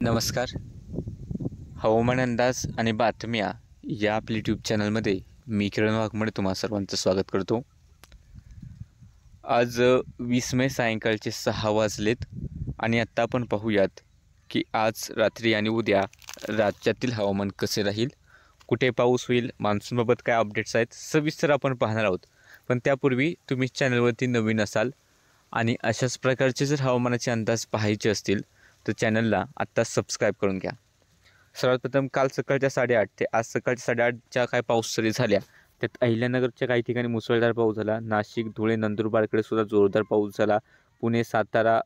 नमस्कार. हवामान अंदाज आणि बातम्या या आपल्या यूट्यूब चॅनलमध्ये मी किरण वाघमोडे तुम्हा सर्वांचं स्वागत करतो. आज 20 मे सायंकाळचे 6 वाजलेत आणि आत्ता आपण पाहूयात की आज रात्री आणि उद्या राज्यातील हवामान कसे राहील, कुठे पाऊस होईल, मान्सूनबाबत काय अपडेट्स आहेत, सविस्तर आपण पाहणार आहोत. पण त्यापूर्वी तुम्ही चॅनलवरती नवीन असाल आणि अशाच प्रकारचे जर हवामानाचे अंदाज पाहायचे असतील तर चॅनलला आत्ता सबस्क्राईब करून घ्या. सर्वात प्रथम काल सकाळच्या 8:30 ते आज सकाळच्या 8:30च्या काय पाऊस सरी झाल्या, त्यात अहिल्यानगरच्या काही ठिकाणी मुसळधार पाऊस झाला. नाशिक, धुळे, नंदुरबारकडे सुद्धा जोरदार पाऊस झाला. पुणे, सातारा,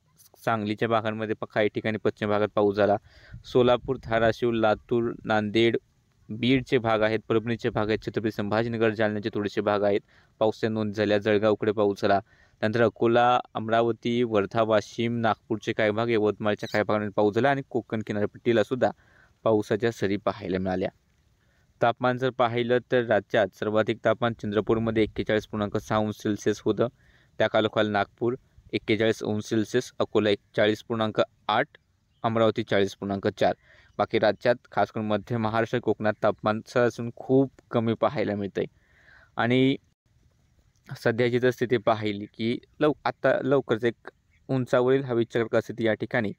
सांगलीच्या भागांमध्ये काही ठिकाणी पश्चिम भागात पाऊस झाला. सोलापूर, धाराशिव, लातूर, नांदेड, बीडचे भाग आहेत, परभणीचे भाग आहेत, छत्रपती संभाजीनगर, जालन्याचे थोडेसे भाग आहेत, पावसाच्या नोंद झाल्या. जळगावकडे पाऊस झाला. त्यानंतर अकोला, अमरावती, वर्धा, वाशिम, नागपूरचे काही भाग, यवतमाळच्या काही भागांमध्ये पाऊस झाला आणि कोकण किनारपट्टीला सुद्धा पावसाच्या सरी पाहायला मिळाल्या. तापमान जर पाहिलं तर राज्यात सर्वाधिक तापमान चंद्रपूरमध्ये 41.6 होतं. त्याखालोखाल नागपूर 41 अकोला 40.8, अमरावती 40.4. बाकी राज्यात खास करून मध्य महाराष्ट्र, कोकणात तापमान सरासरी खूप कमी पाहायला मिळतंय. आणि सध्याची जर स्थिती पाहिली की आता लवकरच एक उंचावरील हवेची चक्र स्थिती या ठिकाणी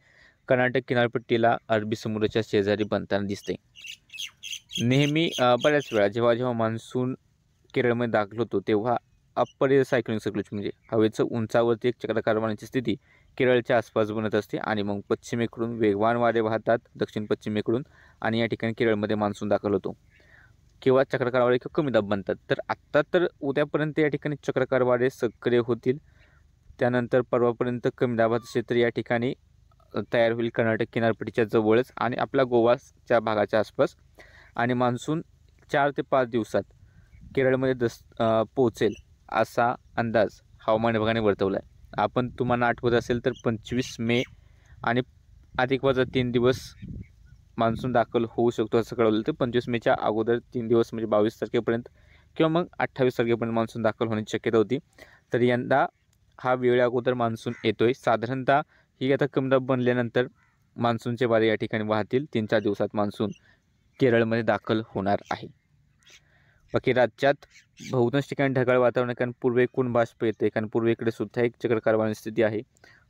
कर्नाटक किनारपट्टीला अरबी समुद्राच्या शेजारी बनताना दिसते. नेहमी बऱ्याच वेळा जेव्हा मान्सून केरळमध्ये दाखल होतो तेव्हा अप्पर सायक्लोनिक सर्क्युलेशन म्हणजे हवेचं उंचावरती एक चक्राकार वाऱ्याची स्थिती केरळच्या आसपास बनत असते आणि मग पश्चिमेकडून वेगवान वारे वाहतात दक्षिण पश्चिमेकडून आणि या ठिकाणी केरळमध्ये मान्सून दाखल होतो किंवा चक्राकार वारे किंवा कमी दाब बनतात. तर आत्ता तर उद्यापर्यंत या ठिकाणी चक्राकार वारे सक्रिय होतील. त्यानंतर परवापर्यंत कमी दाबाचं क्षेत्र या ठिकाणी तयार होईल कर्नाटक किनारपट्टीच्या जवळच आणि आपल्या गोवाच्या भागाच्या आसपास आणि मान्सून 4 ते 5 दिवसात केरळमध्ये पोहोचेल असा अंदाज हवामान विभागाने वर्तवला आहे. आपण तुम्हाला आठवत असेल तर 25 मे आणि अधिक वजा 3 दिवस मान्सून दाखल होऊ शकतो असं कळवलं. तर 25 मेच्या अगोदर 3 दिवस म्हणजे 22 तारखेपर्यंत किंवा मग 28 तारखेपर्यंत मान्सून दाखल होण्याची शक्यता होती. तर यंदा हा वेळ अगोदर मान्सून येतोय. साधारणतः ही आता कमी दाब बनल्यानंतर मान्सूनचे वारे या ठिकाणी वाहतील. 3-4 दिवसात मान्सून केरळमध्ये दाखल होणार आहे. बाकी राज्यात बहुतांश ठिकाणी ढगाळ वातावरण कारण पूर्वेकडून बाष्प येते कारण पूर्वेकडे सुद्धा एक चक्राकार वाऱ्याची स्थिती आहे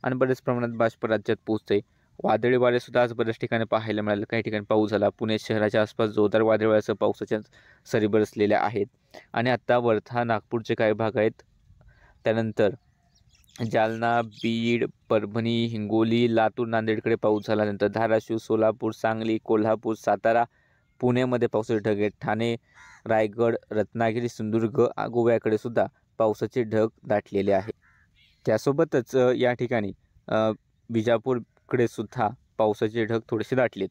आणि बऱ्याच प्रमाणात बाष्प राज्यात पोहोचते. वादळी वारे सुद्धा आज बऱ्याच ठिकाणी पाहायला मिळाले. काही ठिकाणी पाऊस झाला. पुणे शहराच्या आसपास जोरदार वादळी वाऱ्यासह पावसाच्या सरी बरसलेल्या आहेत आणि आत्ता वर्धा, नागपूरचे काही भाग आहेत. त्यानंतर जालना, बीड, परभणी, हिंगोली, लातूर, नांदेडकडे पाऊस झाला. नंतर धाराशिव, सोलापूर, सांगली, कोल्हापूर, सातारा, पुण्यामध्ये पावसाचे ढग आहेत. ठाणे, रायगड, रत्नागिरी, सिंधुदुर्ग, गोव्याकडे सुद्धा पावसाचे ढग दाटलेले आहे. त्यासोबतच या ठिकाणी विजापूरकडे सुद्धा पावसाचे ढग थोडेसे दाटलेत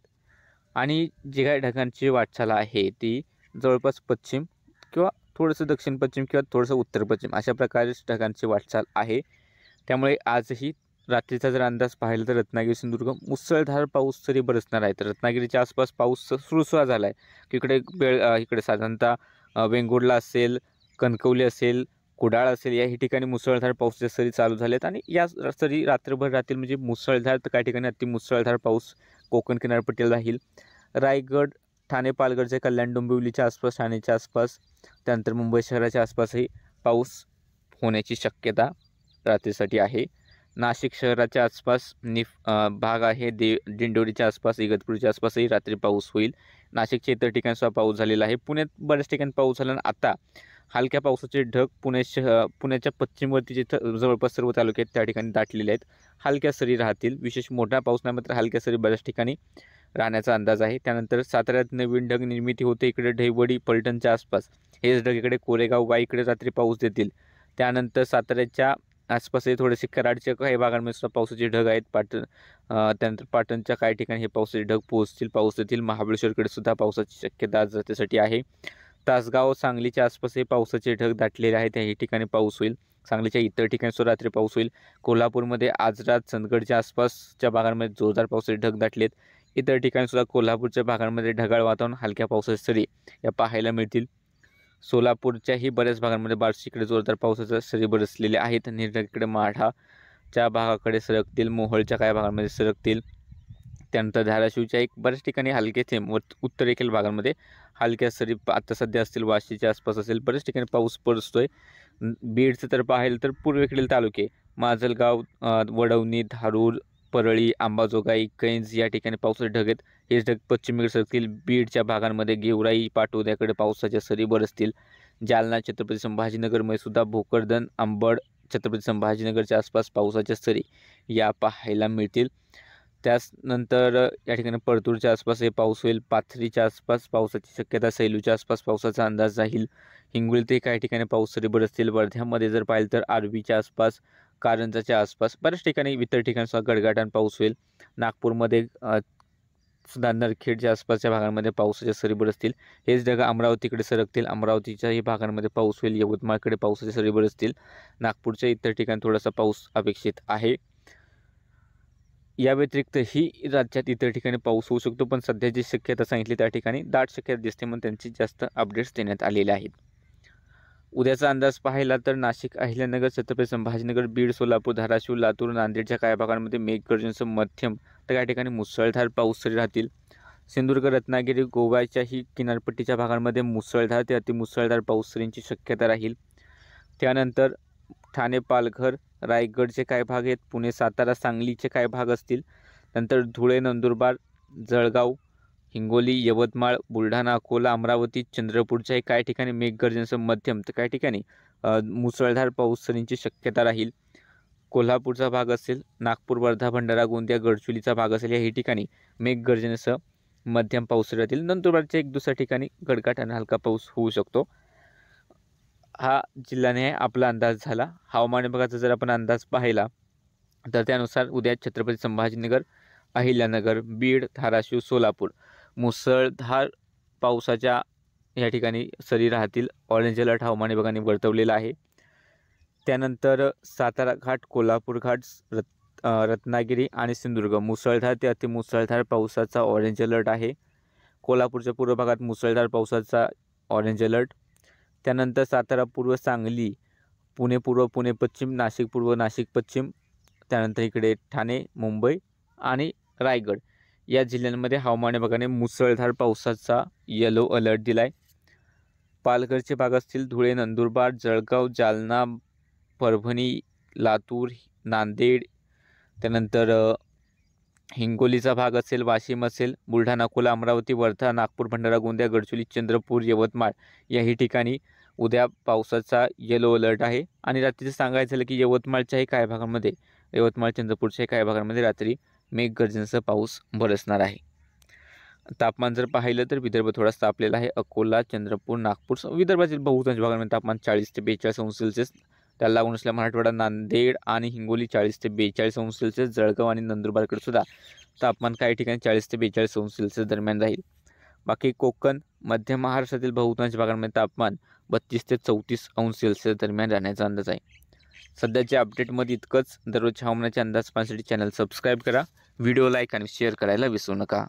आणि जे काही ढगांची वाटचाल आहे ती जवळपास पश्चिम किंवा थोडंसं दक्षिण पश्चिम किंवा थोडंसं उत्तर पश्चिम अशा प्रकारे ढगांची वाटचाल आहे. त्यामुळे आजही रात्रीचा जर अंदाज पाहिला तर रत्नागिरी, सिंधुदुर्ग मुसळधार पाऊस तरी बरसणार आहे. तर रत्नागिरीच्या आसपास पाऊस सुरू झाला आहे. इकडे साधारणतः वेंगुर्ला असेल, कणकवली असेल, कुडाळ असेल या ठिकाणी मुसळधार पावसाच्या सरी चालू झाल्यात आणि या सरी रात्रभर राहतील. म्हणजे मुसळधार तर काही ठिकाणी अतिमुसळधार पाऊस कोकण किनारपट्टीला राहील. रायगड, ठाणे, पालघरच्या कल्याण, डोंबिवलीच्या आसपास, ठाणेच्या आसपास, त्यानंतर मुंबई शहराच्या आसपासही पाऊस होण्याची शक्यता रात्रीसाठी आहे. नाशिक शहराच्या आसपास भाग आहे. दिंडोरीच्या आसपास, इगतपुरीच्या आसपासही रात्री पाऊस होईल. नाशिकच्या इतर ठिकाणी सुद्धा पाऊस झालेला आहे. पुण्यात बऱ्याच ठिकाणी पाऊस झाला आणि आता हलक्या पावसाचे ढग पुण्याच्या पश्चिमवर्ती जिथं जवळपास सर्व तालुके आहेत त्या ठिकाणी दाटलेले आहेत. हलक्या सरी राहतील. विशेष मोठा पाऊस नाही मात्र हलक्या सरी बऱ्याच ठिकाणी राहण्याचा अंदाज आहे. त्यानंतर साताऱ्यात नवीन ढग निर्मिती होते. इकडे ढेवडी, पलटणच्या आसपास हेच ढग इकडे कोरेगाव, वाईकडे रात्री पाऊस देतील. त्यानंतर साताऱ्याच्या आसपासही थोडेसे कराडच्या काही भागांमध्ये सुद्धा पावसाचे ढग आहेत. त्यानंतर पाटणच्या काही ठिकाणी हे पावसाचे ढग पाऊस देतील. महाबळेश्वरकडे सुद्धा पावसाची शक्यता आज रात्रीसाठी आहे. तासगाव, सांगलीच्या आसपासही पावसाचे ढग दाटलेले आहेत. त्याही ठिकाणी पाऊस होईल. सांगलीच्या इतर ठिकाणी सुद्धा रात्री पाऊस होईल. कोल्हापूरमध्ये आज रात चंदगडच्या आसपासच्या भागांमध्ये जोरदार पावसाचे ढग दाटलेत. इतर ठिकाणी सुद्धा कोल्हापूरच्या भागांमध्ये ढगाळ वातावरण, हलक्या पावसाच्या सरी या पाहायला मिळतील. सोलापूरच्याही बऱ्याच भागांमध्ये बार्शीकडे जोरदार पावसाच्या सरी बरसलेल्या आहेत. निर्णयकडे माढाच्या भागाकडे सरकतील. मोहोळच्या काही भागांमध्ये सरकतील. त्यानंतर धाराशिवच्या एक बऱ्याच ठिकाणी हलके थेंब व उत्तरेकडील भागांमध्ये हलक्या सरी आता सध्या असतील, वाशीच्या आसपास असेल, बऱ्याच ठिकाणी पाऊस पडतोय. बीडचं तर पाहिलं तर पूर्वेकडील तालुके माजलगाव, वडवणी, धारूर, परळी, अंबाजोगाई, कैंज या ठिकाणी पावसाचे ढग आहेत. हे ढग पश्चिमेकडे सरकतील. बीडच्या भागांमध्ये गेवराई, पाटोद्याकडे पावसाच्या सरी बरसतील. जालना, छत्रपती संभाजीनगरमध्ये सुद्धा भोकरदन, अंबड, छत्रपती संभाजीनगरच्या आसपास पावसाच्या सरी या पाहायला मिळतील. त्यानंतर या ठिकाणी परतूरच्या आसपास हे पाऊस होईल. पाथरीच्या आसपास पावसाची शक्यता, सैलूच्या आसपास पावसाचा अंदाज राहील. हिंगोलीतही काही ठिकाणी पाऊस सरी बरसतील. वर्ध्यामध्ये जर पाहिलं तर आर्वीच्या आसपास, कारंजाच्या आसपास बऱ्याच ठिकाणी, इतर ठिकाणी सुद्धा गडगडाट पाऊस होईल. नागपूरमध्ये सुद्धा नरखेडच्या आसपासच्या भागांमध्ये पावसाच्या सरी बरसतील. हेच ढग अमरावतीकडे सरकतील. अमरावतीच्याही भागांमध्ये पाऊस होईल. यवतमाळकडे पावसाच्या सरी बरसतील. नागपूरच्या इतर ठिकाणी थोडासा पाऊस अपेक्षित आहे. या व्यतिरिक्त ही राज्यात इतर ठिकाणी पाऊस होऊ शकतो, पण सध्या जी शक्यता सांगितली त्या ठिकाणी दाट शक्यता दिसते, म्हणून त्यांची जास्त अपडेट्स देण्यात आलेले आहेत. उद्याचा अंदाज पाहिला तर नाशिक, अहिल्यानगर, छत्रपती संभाजीनगर, बीड, सोलापूर, धाराशिव, लातूर, नांदेडच्या काही भागांमध्ये मेघगर्जनेसह मध्यम तर काही ठिकाणी मुसळधार पाऊस सरी राहतील. सिंधुदुर्ग, रत्नागिरी, गोव्याच्याही किनारपट्टीच्या भागांमध्ये मुसळधार ते अतिमुसळधार पाऊस सरींची शक्यता राहील. त्यानंतर ठाणे, पालघर, रायगडचे काही भाग आहेत. पुणे, सातारा, सांगलीचे काही भाग असतील. नंतर धुळे, नंदुरबार, जळगाव, हिंगोली, यवतमाळ, बुलढाणा, अकोला, अमरावती, चंद्रपूरच्याही काही ठिकाणी मेघगर्जनेसह मध्यम तर काही ठिकाणी मुसळधार पाऊस सरींची शक्यता राहील. कोल्हापूरचा भाग असेल, नागपूर, वर्धा, भंडारा, गोंदिया, गडचिरोलीचा भाग असेल, याही ठिकाणी मेघगर्जनेसह मध्यम पाऊस सरी राहतील. नंदुरबारच्या एक दुसऱ्या ठिकाणी गडगडाटाने हलका पाऊस होऊ शकतो. हा जिल्ह्याने आपला अंदाज झाला. हवामान विभागाचा जर आपण अंदाज पाहिला तर त्यानुसार उद्या छत्रपती संभाजीनगर, अहिल्यानगर, बीड, धाराशिव, सोलापूर मुसळधार पावसाच्या या ठिकाणी सरी राहतील. ऑरेंज अलर्ट हवामान विभागाने वर्तवलेला आहे. त्यानंतर सातारा घाट, कोल्हापूर घाट, रत्नागिरी आणि सिंधुदुर्ग मुसळधार ते अतिमुसळधार पावसाचा ऑरेंज अलर्ट आहे. कोल्हापूरच्या पूर्व भागात मुसळधार पावसाचा ऑरेंज अलर्ट. त्यानंतर सातारा पूर्व, सांगली, पुणे पूर्व, पुणे पश्चिम, नाशिक पूर्व, नाशिक पश्चिम, त्यानंतर इकडे ठाणे, मुंबई आणि रायगड या जिल्ह्यांमध्ये हवामान विभागाने मुसळधार पावसाचा येलो अलर्ट दिला आहे. पालघरचे भाग असतील, धुळे, नंदुरबार, जळगाव, जालना, परभणी, लातूर, नांदेड, त्यानंतर हिंगोलीचा भाग असेल, वाशिम असेल, बुलढाणा, अकोला, अमरावती, वर्धा, नागपूर, भंडारा, गोंदिया, गडचिरोली, चंद्रपूर, यवतमाळ याही ठिकाणी उद्या पावसाचा येलो अलर्ट आहे. आणि रात्रीचं सांगायचं झालं की यवतमाळच्याही काही भागांमध्ये, यवतमाळ, चंद्रपूरच्याही काही भागांमध्ये रात्री मेघगर्जनेसह पाऊस बरसणार आहे. तापमान जर पाहिलं तर विदर्भ थोडासा तापलेला आहे. अकोला, चंद्रपूर, नागपूर, विदर्भातील बहुतांश भागांमध्ये तापमान 40 ते 42 अंश सेल्सिअस. त्याला लागून असलेला मराठवाडा, नांदेड आणि हिंगोली 40 ते 42 अंश सेल्सिअस. जळगाव आणि नंदुरबारकडे सुद्धा तापमान काही ठिकाणी 40 ते 42 अंश सेल्सिअस दरम्यान राहील. बाकी कोकण, मध्य महाराष्ट्रातील बहुतांश भागांमध्ये तापमान 32 ते 34 अंश सेल्सिअस दरम्यान राहण्याचा अंदाज आहे. सध्याच्या अपडेटमध्ये इतकंच. दररोजच्या हवामानाचे अंदाज पाहण्यासाठी चॅनल सबस्क्राईब करा. व्हिडिओ लाईक आणि शेअर करायला विसरू नका.